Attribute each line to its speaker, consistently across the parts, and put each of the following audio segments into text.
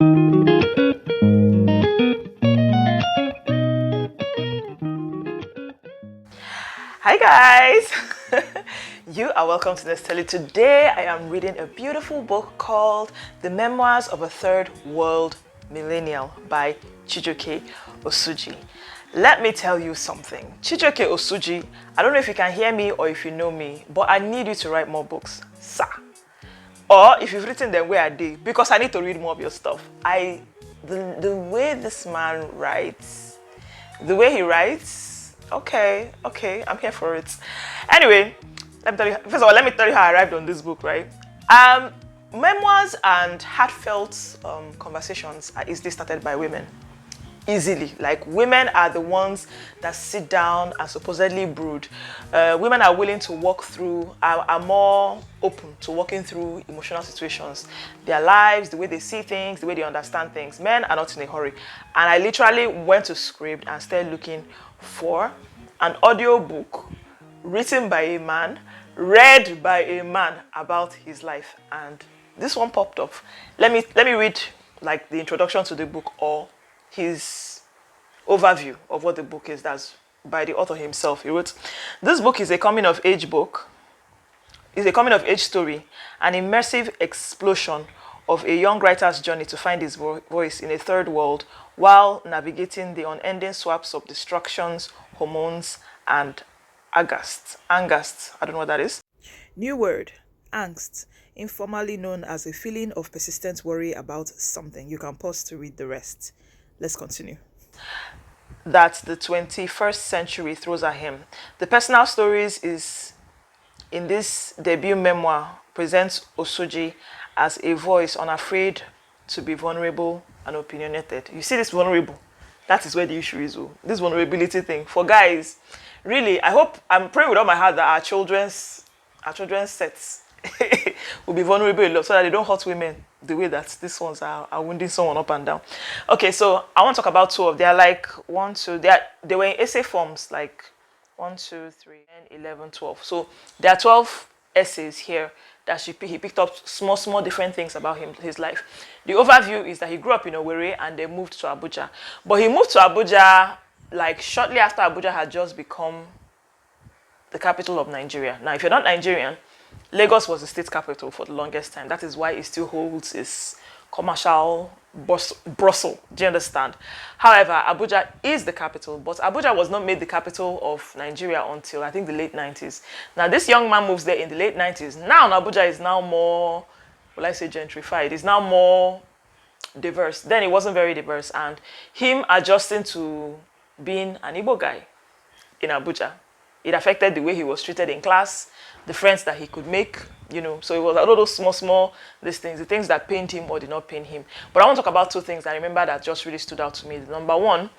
Speaker 1: Hi guys! You are welcome to this tele. Today I am reading a beautiful book called The Memoirs of a Third World Millennial by Chijioke Osuji. Let me tell you something. Chijioke Osuji, I don't know if you can hear me or if you know me, but I need you to write more books, sir. Or if you've written them, where are they? Because I need to read more of your stuff. The way this man writes, the way he writes, okay, I'm here for it. Anyway, let me tell you, first of all, let me tell you how I arrived on this book, right? Memoirs and heartfelt conversations are easily started by women. Easily. Like, women are the ones that sit down and supposedly brood. Women are willing to walk through, are more open to walking through emotional situations, their lives, the way they see things, the way they understand things. Men are not in a hurry. And I literally went to Scribd and started looking for an audio book written by a man, read by a man about his life, and this one popped up. Let me read like the introduction to the book, or his overview of what the book is. That's by the author himself. He wrote, this book is a coming-of-age book. It's a coming-of-age story, an immersive explosion of a young writer's journey to find his voice in a third world while navigating the unending swaps of distractions, hormones, and angst. Angst, I don't know what that is. New word, angst, informally known as a feeling of persistent worry about something. You can pause to read the rest. Let's continue. That the 21st century throws at him. The personal stories is in this debut memoir presents Osuji as a voice unafraid to be vulnerable and opinionated. You see this vulnerable? That is where the issue is. This vulnerability thing. For guys, really, I'm praying with all my heart that our children's sets will be vulnerable a lot so that they don't hurt women the way that these ones are wounding someone up and down. Okay, so I want to talk about two of them. They're like they were in essay forms, like 1, 2, 3, 10, 11, 12. So there are 12 essays here that he picked up small different things about his life. The overview is that he grew up in Owerri and they moved to Abuja. But he moved to Abuja like shortly after Abuja had just become the capital of Nigeria. Now, if you're not Nigerian, Lagos was the state capital for the longest time. That is why it still holds its commercial Brussels. Do you understand? However, Abuja is the capital, but Abuja was not made the capital of Nigeria until I think the late 90s. Now, this young man moves there in the late 90s. Now, Abuja is now more, will I say gentrified? It's now more diverse. Then it wasn't very diverse, and him adjusting to being an Igbo guy in Abuja, it affected the way he was treated in class, the friends that he could make, you know. So it was all those small these things, the things that pained him or did not pain him. But I want to talk about two things I remember that just really stood out to me. The number one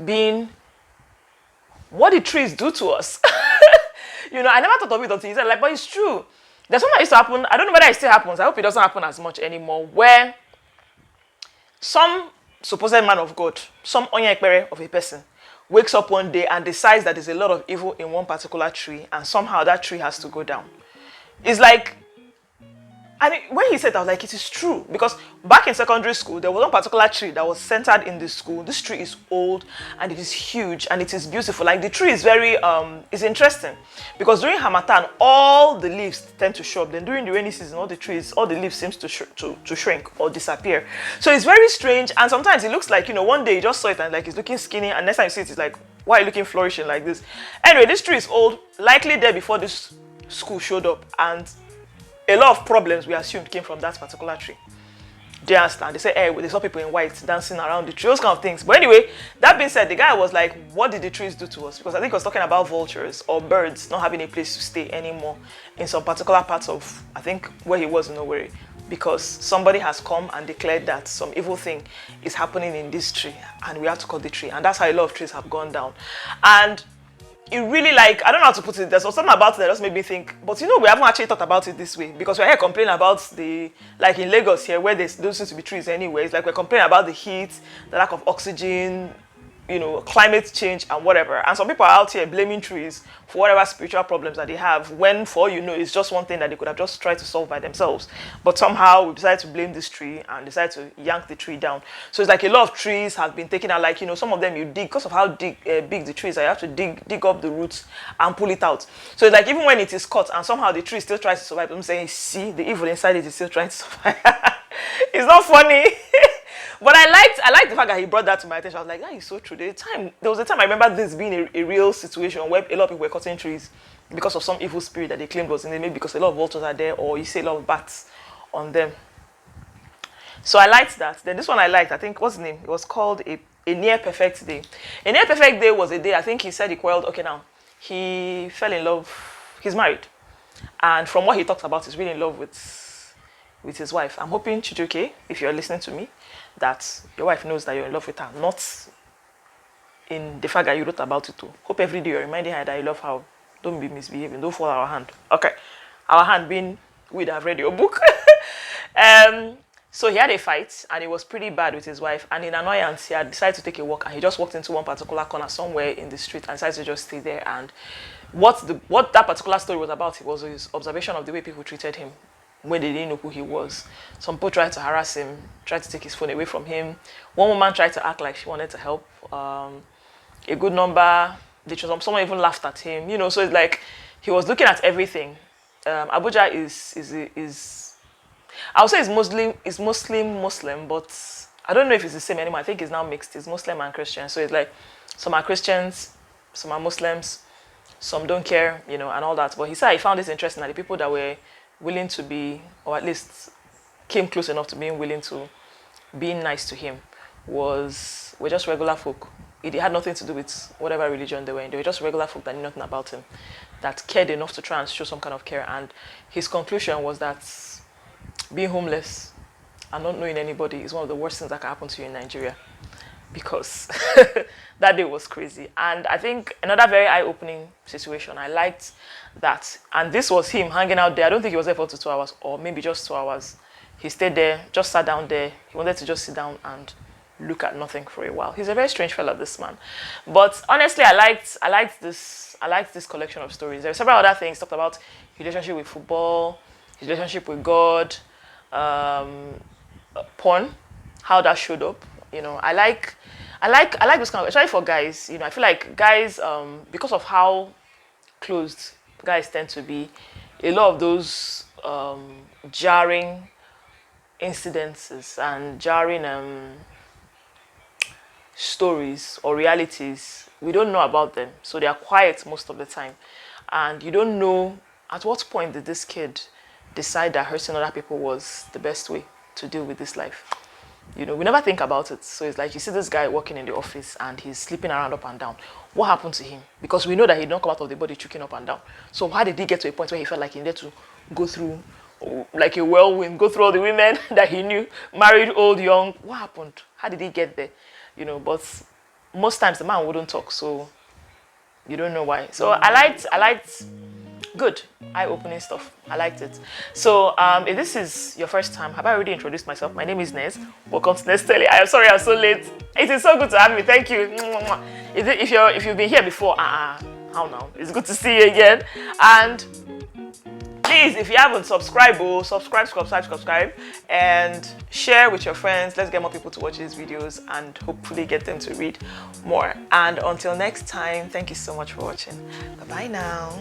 Speaker 1: being what the trees do to us. You know, I never thought of it until he said, like, but it's true. There's something that used to happen. I don't know whether it still happens. I hope it doesn't happen as much anymore, where some supposed man of God, some onyekpere of a person, wakes up one day and decides that there's a lot of evil in one particular tree, and somehow that tree has to go down. It's like, and when he said that, I was like, it is true. Because back in secondary school, there was one particular tree that was centered in the school. This tree is old and it is huge and it is beautiful. Like, the tree is very, it's interesting. Because during Harmattan, all the leaves tend to show up. Then during the rainy season, all the leaves seems to shrink or disappear. So it's very strange. And sometimes it looks like, you know, one day you just saw it and like it's looking skinny. And next time you see it, it's like, why are you looking flourishing like this? Anyway, this tree is old, likely there before this school showed up. And a lot of problems we assumed came from that particular tree. Do you understand? They say, hey, they saw people in white dancing around the tree, those kind of things. But anyway, that being said, the guy was like, what did the trees do to us? Because I think he was talking about vultures or birds not having a place to stay anymore in some particular parts of, I think, where he was in Owerri. Because somebody has come and declared that some evil thing is happening in this tree and we have to cut the tree. And that's how a lot of trees have gone down. And it really, like, I don't know how to put it. There's something about it that just made me think, but you know, we haven't actually thought about it this way, because we're here complaining about the, like in Lagos here, where there don't seem to be trees anyway. It's like we're complaining about the heat, the lack of oxygen, you know, climate change and whatever. And some people are out here blaming trees for whatever spiritual problems that they have, when for all you know, it's just one thing that they could have just tried to solve by themselves. But somehow we decided to blame this tree and decided to yank the tree down. So it's like a lot of trees have been taken out, like, you know, some of them you dig, because of how big the trees are, you have to dig up the roots and pull it out. So it's like even when it is cut and somehow the tree still tries to survive, I'm saying, see, the evil inside it is still trying to survive. It's not funny. But I liked the fact that he brought that to my attention. I was like, that is so true. There was a time I remember this being a real situation where a lot of people were cutting trees because of some evil spirit that they claimed was in them, maybe because a lot of vultures are there, or you see a lot of bats on them. So I liked that. Then this one I liked, I think, what's the name? It was called a near perfect day. A near perfect day was a day, I think he said he quarreled, okay, now, he fell in love, he's married. And from what he talks about, he's really in love with his wife. I'm hoping, Chijuke, if you're listening to me, that your wife knows that you're in love with her, not in the fact that you wrote about it too. Hope every day you're reminding her that you love her. Don't be misbehaving, don't fall our hand. Okay, our hand being, we'd have read your book. So he had a fight, and it was pretty bad with his wife, and in annoyance, he had decided to take a walk, and he just walked into one particular corner somewhere in the street and decided to just stay there. And what that particular story was about, it was his observation of the way people treated him when they didn't know who he was. Some people tried to harass him, tried to take his phone away from him. One woman tried to act like she wanted to help. A good number, someone even laughed at him. You know, so it's like he was looking at everything. Abuja is I would say it's Muslim, but I don't know if it's the same anymore. I think it's now mixed. It's Muslim and Christian. So it's like some are Christians, some are Muslims, some don't care, you know, and all that. But he said he found this interesting, that the people that were willing to be, or at least came close enough to being willing to being nice to him, were just regular folk. It had nothing to do with whatever religion they were in. They were just regular folk that knew nothing about him, that cared enough to try and show some kind of care. And his conclusion was that being homeless and not knowing anybody is one of the worst things that can happen to you in Nigeria, because that day was crazy. And I think another very eye-opening situation, I liked that, and this was him hanging out there. I don't think he was there for 2 hours, or maybe just 2 hours. He stayed there, just sat down there. He wanted to just sit down and look at nothing for a while. He's a very strange fellow, this man. But honestly, I liked this collection of stories. There were several other things. Talked about his relationship with football, his relationship with God, porn, how that showed up. You know, I like this kind of, especially for guys. You know, I feel like guys, because of how closed guys tend to be, a lot of those jarring incidences and jarring stories or realities, we don't know about them, so they are quiet most of the time, and you don't know at what point did this kid decide that hurting other people was the best way to deal with this life. You know, we never think about it. So it's like you see this guy working in the office and he's sleeping around up and down. What happened to him? Because we know that he did not come out of the body choking up and down. So how did he get to a point where he felt like he needed to go through, like a whirlwind, go through all the women that he knew, married, old, young? What happened? How did he get there? You know, but most times the man wouldn't talk, so you don't know why. So I liked good eye-opening stuff. I liked it. So if this is your first time, have I already introduced myself? My name is Nez. Welcome to Nez Telly. I am sorry I'm so late. It is so good to have me. Thank you. If you've been here before, how now? It's good to see you again. And please, if you haven't, subscribe, and share with your friends. Let's get more people to watch these videos and hopefully get them to read more. And until next time, thank you so much for watching. Bye-bye now.